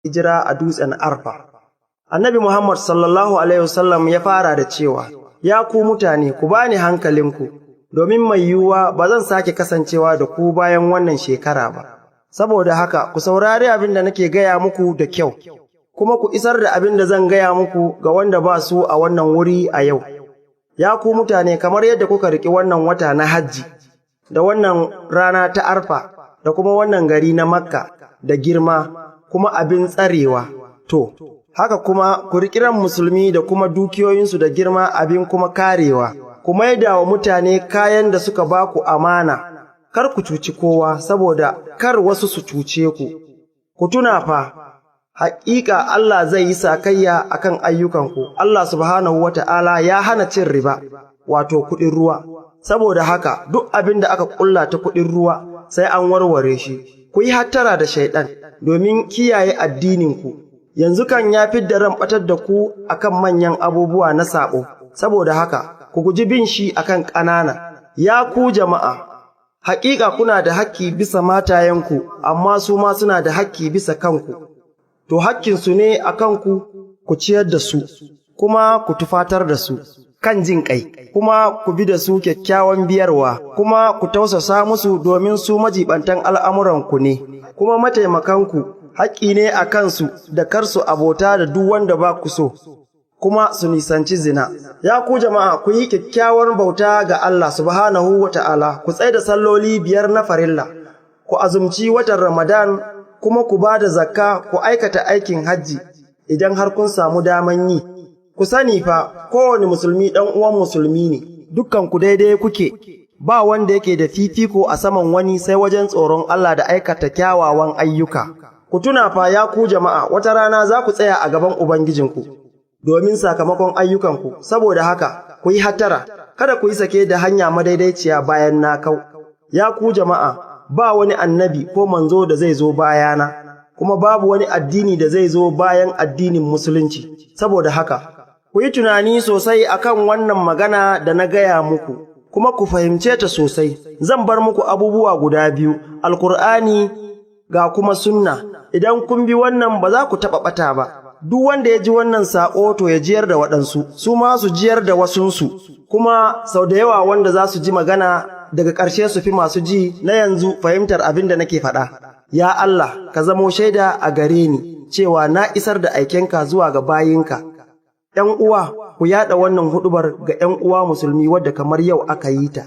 hijira a dutsen Arfa. Annabi Muhammad sallallahu Alaihi wasallam ya fara da cewa, Ya ku mutane, ku bani hankalinku, domin mai yiwuwa ba zan sake kasancewa da ku bayan wannan shekara ba. Saboda haka, ku saurari abin da nake gaya muku da kyau, kuma ku isar da abin da zan gaya muku ga wanda ba su a wannan wuri a yau. Ya ku mutane, kamar yadda kuka riƙi wannan wata na hajji, da wannan rana ta Arfa, da kuma wannan gari na Makka, da girma, kuma abin tsarewa, to, haka kuma ku riƙi ran musulmi da kuma dukiyoyinsu da girma abin kuma karewa, ku maida wa mutane kayan da suka ba ku amana, kar ku cuci kowa saboda kar wasu su cuce ku. Ku tuna fa, haƙiƙa Allah zai yi sakayya a kan ayyukanku, Allah subhanahu wa ta'ala ya hana cin riba, wato kuɗin ruwa, saboda haka duk abin da aka ƙulla ta kuɗin ruwa sai an warware shi. Ku yi hattara da Shaiɗan domin kiyaye addininku. Yanzu kan ya fidda ran ɓatar da ku akan manyan abubuwa na saɓo, saboda haka ku guji bin shi akan ƙanana. Ya ku jama'a, haƙiƙa kuna da hakki bisa matayenku, amma su ma suna da hakki bisa kanku. To hakkinsu ne a kanku ku ciyar da su, kuma ku tufatar da su, kan jin ƙai, kuma ku bi da su kyakkyawan biyarwa, kuma ku tausasa musu domin su majibantan al'amuranku ne, kuma mataimakanku haƙƙi ne a kansu da kar su abota da duk wanda ba ku so, kuma su nisanci zina. Ya ku jama'a, ku yi kyakkyawar bauta ga Allah subhanahu wa ta'ala, ku tsai da salloli 5 na farilla, ku azumci watan Ramadan, kuma ku ba da zakka, ku aikata aikin hajji idan har kun samu daman yi. Ku sani fa, kowane musulmi ɗan uwan musulmi ne, dukkan ku daidai kuke, ba wanda yake da fifiko a saman wani sai wajen tsoron Allah da aikata kyawawan ayyuka. Ku tuna fa ya ku jama'a, wata rana za ku tsaya a gaban Ubangijinku, domin sakamakon ayyukanku, saboda haka ku yi hattara, kada ku yi sake da hanya madaidaiciya bayan na kau. Ya ku jama'a, ba wani annabi ko manzo da zai zo bayana, kuma babu wani addini da zai zo bayan addinin Musulunci, saboda haka, ku yi tunani sosai akan wannan magana da na gaya muku, kuma ku fahimce ta sosai. Zan bar muku abubuwa guda biyu, Alkur'ani ga kuma sunna. Idan kun bi wannan ba za ku taɓa ɓata ba. Duk wanda ya ji wannan saƙo to ya jiyar da waɗansu, su ma su jiyar da wasunsu, kuma sau da yawa wanda za su ji magana daga ƙarshe su fi masu ji na yanzu fahimtar abin da nake faɗa. Ya Allah, ka zamo shaida a gare ni cewa na isar da aikenka zuwa ga bayinka. ‘Yan uwa, ku yaɗa wannan huɗubar ga ‘yan uwa musulmi wadda kamar yau aka yi ta.